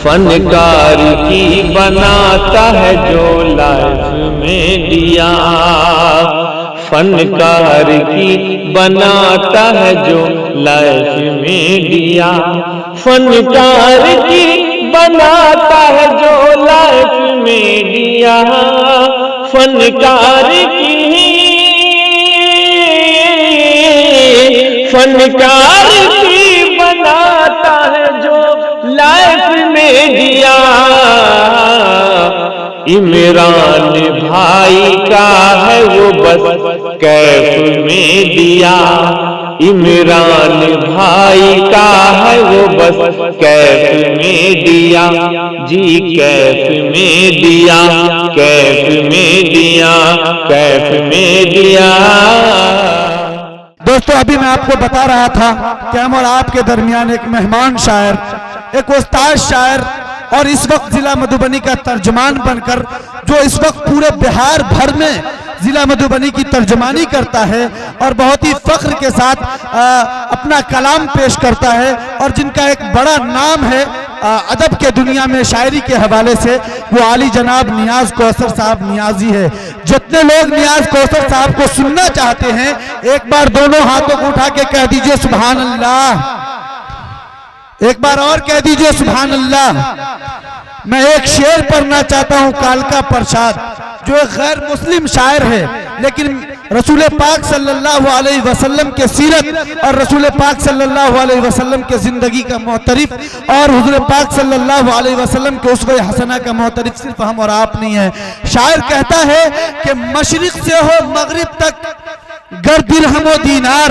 फनकार की बनाता है जो लाइफ में दिया, फनकार की बनाता है जो लाइफ में दिया, फनकार की बनाता है जो लाइफ में दिया, फनकार की बनाता है जो लाइफ में दिया। इमरान भाई का है वो बस कैफ में दिया, इमरान भाई का है वो बस कैफ में दिया, जी कैफ में दिया, कैफ में दिया, कैफ में दिया। दोस्तों अभी मैं आपको बता रहा था कि हम और आपके दरमियान एक मेहमान शायर, एक उस्ताद शायर और इस वक्त जिला मधुबनी का तर्जुमान बनकर जो इस वक्त पूरे बिहार भर में जिला मधुबनी की तर्जुमानी करता है और बहुत ही फख्र के साथ अपना कलाम पेश करता है और जिनका एक बड़ा नाम है अदब के दुनिया में शायरी के हवाले से, वो आली जनाब नियाज कौसर साहब नियाजी है। जितने लोग नियाज कौसर साहब को सुनना चाहते हैं एक बार दोनों हाथों को उठा के कह दीजिए सुभान अल्लाह, एक बार और कह दीजिए सुभान अल्लाह। मैं एक शेर पढ़ना चाहता हूं कालका प्रसाद, जो एक गैर मुस्लिम शायर है लेकिन रसूल पाक सल्लल्लाहु अलैहि वसल्लम के सीरत और रसूल पाक सल्लल्लाहु अलैहि वसल्लम के जिंदगी का मोहतरिफ और हुजूर पाक सल्लल्लाहु अलैहि वसल्लम के उसवे हसना का मोहतरिफ सिर्फ हम और आप नहीं है। शायर कहता है कि मशरिक से हो मगरिब तक गर दिरहमो दीनार,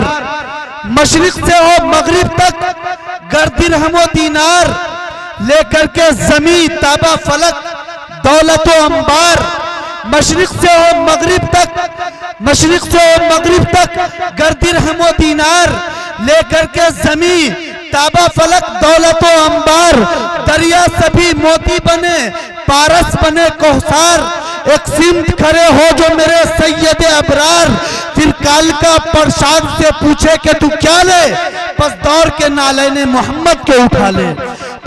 मशरिक से हो मगरिब तक गर दिरहमो दीनार, लेकर के जमी ताबा फलक दौलतो अंबार, मशरिक से हो मगरिब तक, मशरिक से हो मगरिब तक गर दिरहमो दीनार, लेकर के जमी ताबा फलक दौलतो अंबार, दरिया सभी मोती बने पारस बने कोहसार, एक सिमत खड़े हो जो मेरे सैयद अबरार, फिर कालका प्रसाद से पूछे कि तू क्या ले, बस दौर के नालैने मोहम्मद को उठा ले,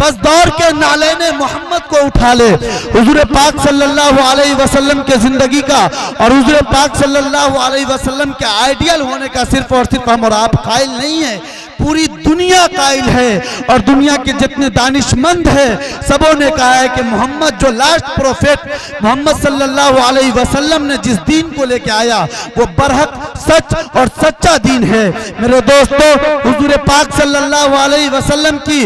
बस दौर के नालैने मोहम्मद को उठा ले। हुजूर पाक सल्लल्लाहु अलैहि वसल्लम के जिंदगी का और हुजूर पाक सल्लल्लाहु अलैहि वसल्लम के आइडियल होने का सिर्फ और सिर्फ हम और आप कायल नहीं है, पूरी दुनिया कायल है। और दुनिया के जितने दानिशमंद है सबों ने कहा है कि मोहम्मद जो लास्ट प्रोफेट मोहम्मद सल्लल्लाहु अलैहि वसल्लम ने जिस दीन को लेके आया वो बरहक सच और सच्चा दीन है। मेरे दोस्तों हुजूर पाक सल्लल्लाहु अलैहि वसल्लम की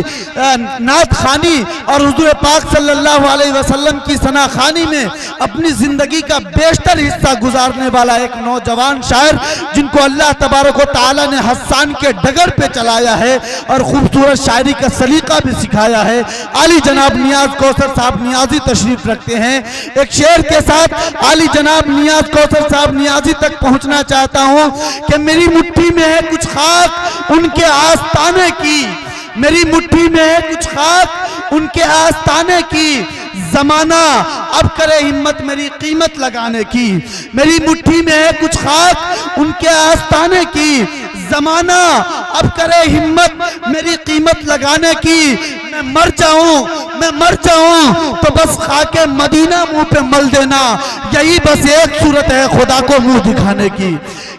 नात खानी और हुजूर पाक सल्लल्लाहु अलैहि वसल्लम की सना खानी में अपनी जिंदगी का बेशतर हिस्सा गुजारने वाला एक नौजवान शायर, जिनको अल्लाह तबारक व तआला ने हस्सान के डगर पे चलाया है और खूबसूरत शायरी का सलीका भी सिखाया है, आली जनाब नियाज कौसर साहब नियाजी तशरीफ रखते हैं। एक शेर के साथ आली जनाब नियाज कौसर साहब नियाजी तक पहुंचना चाहता हूं कि मेरी मुट्ठी में है कुछ खाक उनके आस्ताने की, मेरी मुट्ठी में है कुछ खाक उनके आस्ताने की, जमाना अब करे हिम्मत मेरी कीमत लगाने की, मेरी मुट्ठी में है कुछ खाक उनके आस्ताने की, जमाना अब करे हिम्मत मेरी कीमत लगाने की, मैं मर जाऊं तो बस खाके मदीना मुंह पे मल देना, यही बस एक सूरत है खुदा को मुंह दिखाने की,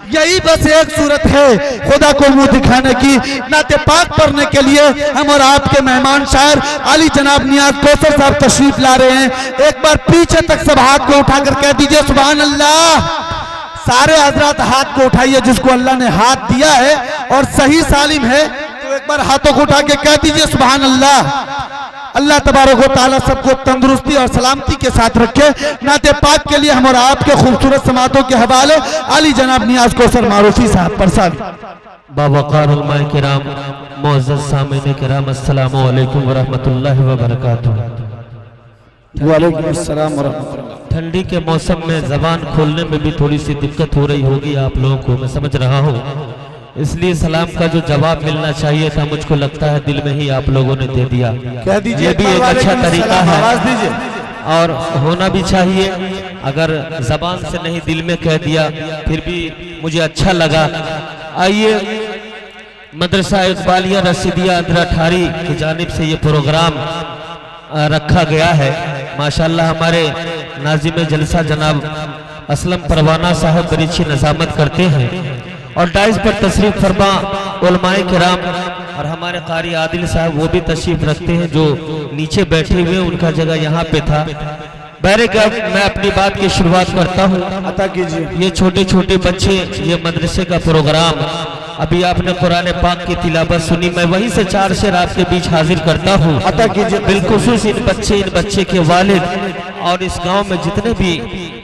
यही बस एक सूरत है खुदा को मुंह दिखाने की। नाते पाक पढ़ने के लिए हम और आपके मेहमान शायर आली जनाब नियाज कौसर साहब तशरीफ ला रहे हैं। एक बार पीछे तक सब हाथ को उठाकर कह दीजिए सुभान अल्लाह। सारे हजरात हाथ को उठाइए जिसको अल्लाह ने हाथ दिया है और सही सालिम है तो एक बार हाथों को उठा के कह दीजिए सुभान अल्लाह। अल्लाह तबारक व तआला सबको तंदुरुस्ती और सलामती के साथ रखे। नाते पाक के लिए हम और आपके खूबसूरत समातों के हवाले आली जनाब नियाज कौसर मारूफी साहब परसाद। बावकार उलमाए किराम, मुअज़्ज़ज़ सामीन किराम, अस्सलामु अलैकुम व रहमतुल्लाहि व बरकातुहू। वालेकुम अस्सलाम व रहमतुल्लाह। ठंडी के मौसम में जबान खोलने में भी थोड़ी सी दिक्कत हो रही होगी आप लोगों को, मैं समझ रहा हूँ, इसलिए सलाम का जो जवाब मिलना चाहिए था मुझको लगता है दिल में ही आप लोगों ने दे दिया। कह दीजिए, ये भी एक अच्छा तरीका है आवाज दीजिए और होना भी चाहिए। अगर जबान से नहीं दिल में कह दिया फिर भी मुझे अच्छा लगा। आइए मदरसा इकबालिया रसीदिया अंदरा ठारी की जानिब से ये प्रोग्राम रखा गया है। माशाल्लाह हमारे नाज़िम जलसा जनाब असलम परवाना साहब बड़ी अच्छी नज़ामत करते हैं और डाइस पर तशरीफ फरमा उलमाए किराम और हमारे कारी आदिल साहब वो भी तशरीफ रखते हैं जो नीचे बैठे हुए, उनका जगह यहाँ पे था। बैरे का मैं अपनी बात की शुरुआत करता हूँ। अता कीजिए। ये छोटे छोटे बच्चे, ये मदरसे का प्रोग्राम, अभी आपने कुरान पाक की तिलावत सुनी, मैं वहीं से 4 शेर आपके बीच हाजिर करता हूँ। अता कीजिए। बिलखुसूस इन बच्चे के वालिद और इस गांव में जितने भी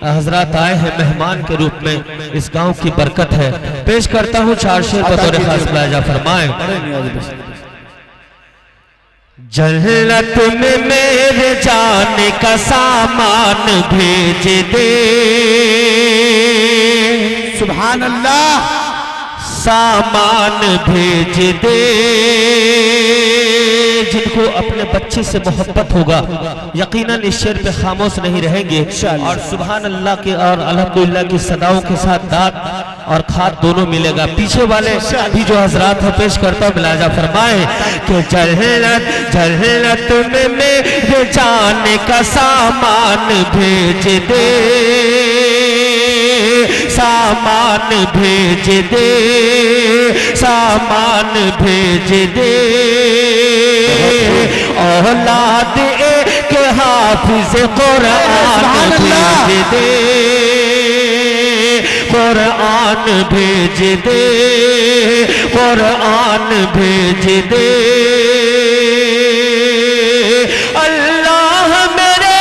हजरात आए हैं मेहमान के रूप में, इस गांव की बरकत है। पेश करता हूँ 4 शेर बतौर खास मुलाजा फरमाए। जन्नत में मेरे जाने का सामान भेज दे, सुभान अल्लाह, सामान भेज दे। जिनको अपने बच्चे से मोहब्बत होगा यकीनन इस शेर पे खामोश नहीं रहेंगे और सुभान अल्लाह के और अल्हम्दुलिल्लाह की सदाओं के साथ दाद और खाद दोनों मिलेगा। पीछे वाले भी जो हजरात है पेश करता मिलाजा फरमाए कि जन्नत में मेरे जाने का सामान भेज दे, सामान भेज दे, सामान भेज दे। औलाद के हाफिज कुरान भेज दे, कुरान भेज दे, कुरान भेज दे। अल्लाह मेरे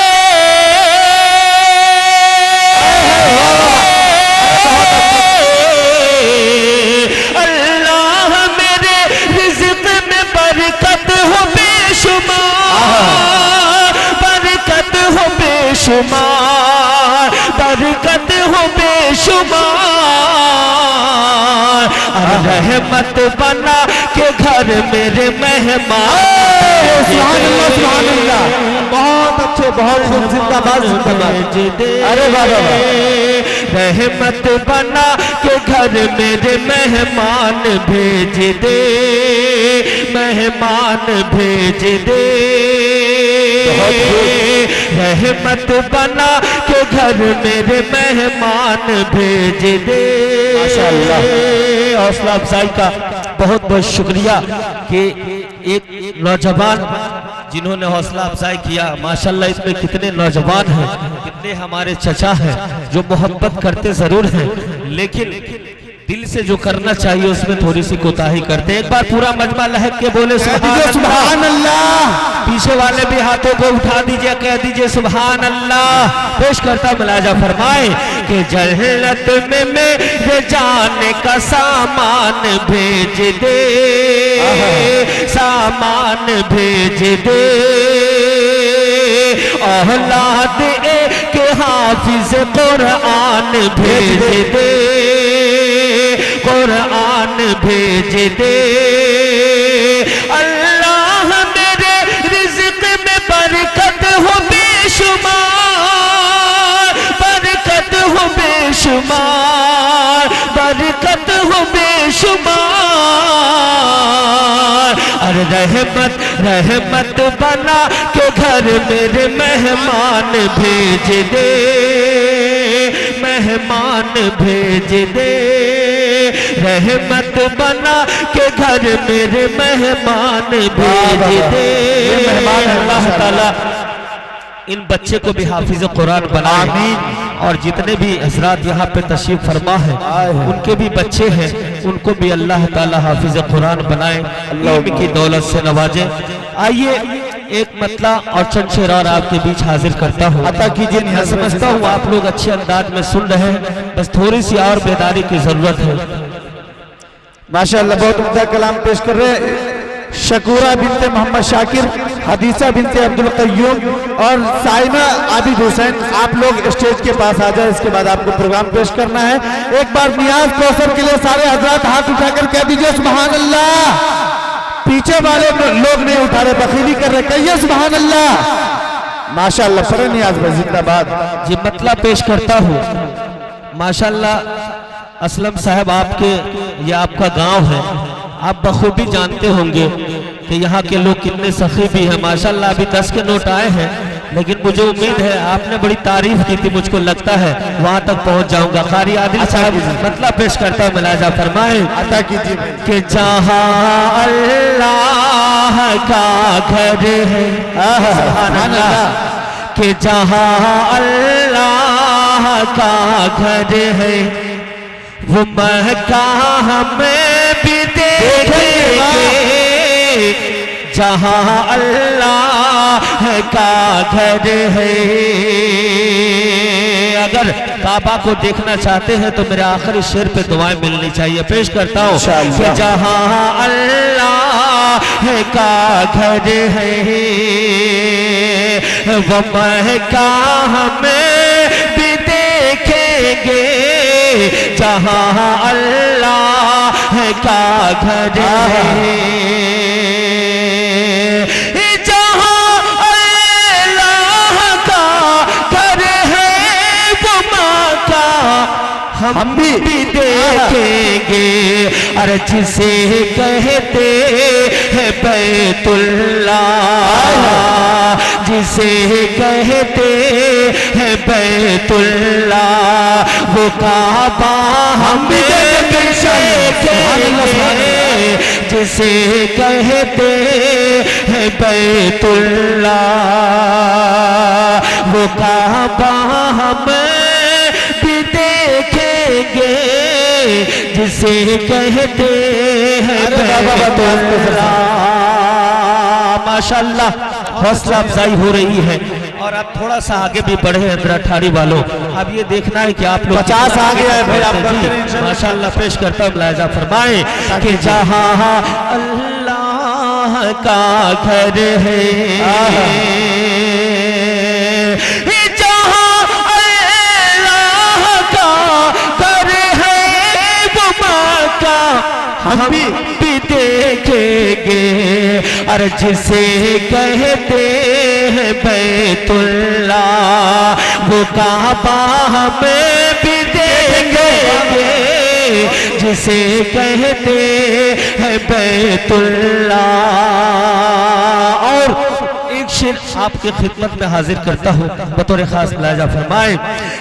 बेशुमार, बरकत हो बेशुमार। रहमत बना के घर मेरे मेहमान। सुभान अल्लाह, सुभान अल्लाह, बहुत अच्छे, बहुत जिंदाबाद, जिंदाबाद। अरे बाबा, रहमत बना के घर मेरे मेहमान भेज दे, मेहमान भेज दे। रहमत बना के घर मेरे मेहमान भेज दे। माशाअल्लाह, हौसला अफजाई का बहुत बहुत शुक्रिया कि एक नौजवान जिन्होंने हौसला अफजाई किया। माशाअल्लाह इसमें कितने नौजवान हैं, कितने हमारे चचा हैं जो मोहब्बत करते जरूर हैं लेकिन दिल से जो करना चाहिए उसमें थोड़ी सी कोताही करते हैं। एक बार पूरा मजमा लहक के बोले सुभान अल्लाह। पीछे वाले भी हाथों को उठा दीजिए, कह दीजिए सुभान अल्लाह। पेश करता मुलाजा फरमाए कि जन्नत में मेरे जाने का सामान भेज दे, सामान भेज दे। औलाद के हाफिज कुरान भेज दे, कुरान भेज दे। अल्लाह मेरे रिज़्क़ में बरकत हो बेशुमार, बरकत हो बेशुमार, बरकत हो बेशुमार। अरे रहमत रहमत बना के घर मेरे मेहमान भेज दे, मेहमान भेज दे। रहमत बना के घर मेरे मेहमान भेज दे। मेहमान अल्लाह ताला इन बच्चे को भी हाफिज कुरान बनाए और जितने भी हजरात यहाँ पे तशरीफ फरमा है उनके भी बच्चे हैं, उनको भी अल्लाह ताला हाफिज कुरान बनाए, इल्म की दौलत से नवाजे। आइए एक मतला और चंद शेर और आपके बीच हाजिर करता हूँ। अता कीजिए। मैं समझता हूँ आप लोग अच्छे अंदाज में सुन रहे हैं, बस थोड़ी सी और बेदारी की जरूरत है। माशाअल्लाह बहुत उम्दा कलाम पेश कर रहे हैं। शकूरा बिनते मोहम्मद शाकिर, हदीसा बिनते अब्दुल कय्यूम और साइमा आबिद हुसैन, आप लोग स्टेज के पास आ जाए। इसके बाद आपको प्रोग्राम पेश करना है। एक बार नियाज कौसर के लिए सारे हजरात हाथ उठाकर कह दीजिए सुभान अल्लाह। पीछे वाले लोग नहीं उठा रहे, बखीली कर रहे, कहिए सुभान अल्लाह। माशाअल्लाह, पढ़े नियाज भाई, जिंदाबाद। जी मतला पेश करता हूँ। माशाअल्लाह असलम साहब, आपके ये आपका गांव है, आप बखूबी जानते होंगे कि यहाँ के लोग कितने सखी भी हैं। माशाल्लाह अभी 10 के नोट आए हैं, लेकिन मुझे उम्मीद है आपने बड़ी तारीफ की थी, मुझको लगता है वहां तक पहुंच जाऊंगा। कारी आदिल साहब मतलब पेश करता हूं, मिलाजा फरमाए कि जहां अल्लाह का घर है, सुभान अल्लाह, कि जहां अल्लाह का घर है वो महका हमें भी देखेंगे। जहां अल्लाह का घर है, अगर काबा को देखना चाहते हैं तो मेरे आखिरी शेर पे दुआएं मिलनी चाहिए। पेश करता हूँ कि जहां अल्लाह का घर है वो महका हमें भी देखेंगे। जहां अल्लाह का घर है, जहां अल्लाह का घर है वो मक्का हम भी देखेंगे। अरे जिसे कहते हैं बैतुल्लाह, जिसे कहते हैं बैतुल्लाह, वो काबा हम भी देखेंगे। जिसे कहते हैं बैतुल्लाह, वो काबा हम भी देखेंगे। जिसे कहते हैं बैतुल्लाह। माशाअल्लाह हौसला अफजाई हो रही है। और आप थोड़ा सा आगे भी बढ़े हैं मेरा ठाड़ी वालों। अब ये देखना है कि आप लोग 50 आगे है भाई, आप माशाअल्लाह पेश करता हूं, मुलाहिजा फरमाएं कि जहां अल्लाह का घर है, जहां अल्लाह का घर है वो मक्का हम भी देखेंगे। अरे जिसे कहते हैं बैतुल्लाह, वो काबा हमें भी देखेंगे। जिसे कहते हैं बैतुल्लाह। और एक शेर आपकी खिदमत में हाजिर करता हूँ बतौर खास, मुलाहिजा फरमाएं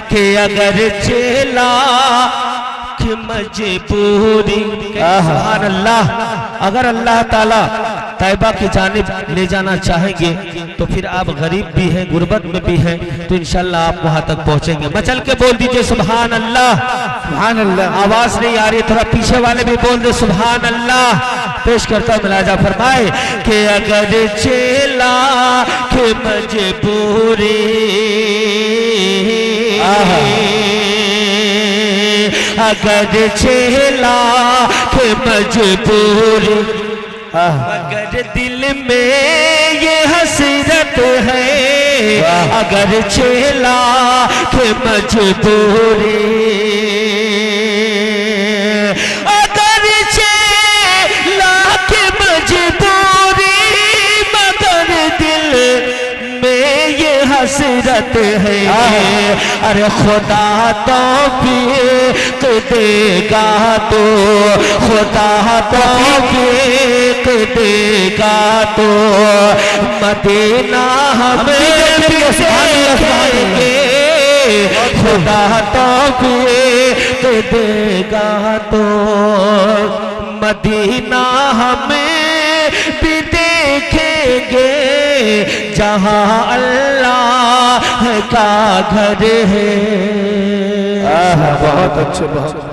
कि अगर चेला की मजबूरी, सुभान अल्लाह, अगर अल्लाह ताला तैबा की जानिब ले जाना चाहेंगे तो फिर आप गरीब भी हैं, गुर्बत में भी हैं, तो इंशाल्लाह आप वहां तक पहुंचेंगे। मचल के बोल दीजिए सुभान अल्लाह, सुभान अल्लाह। आवाज नहीं आ रही, थोड़ा पीछे वाले भी बोल दे सुभान अल्लाह। पेश करता हूं, मुलाहिजा फरमाए कि अगर चेला के मजबूरी, अगर चेला के मजबूरी, अगर दिल में ये हसरत है, अगर चेला के मजबूरी, अगर चेला के मजबूरी, मगर दिल में ये हसरत है। अरे खुदा तौफीक देगा तो, खुदा तौफीक देगा तो मदीना हमें भी देखेंगे। खुदा तौफीक देगा तो मदीना हमें भी देखेंगे। जहां अल्लाह का घर है। बहुत अच्छे, बहुत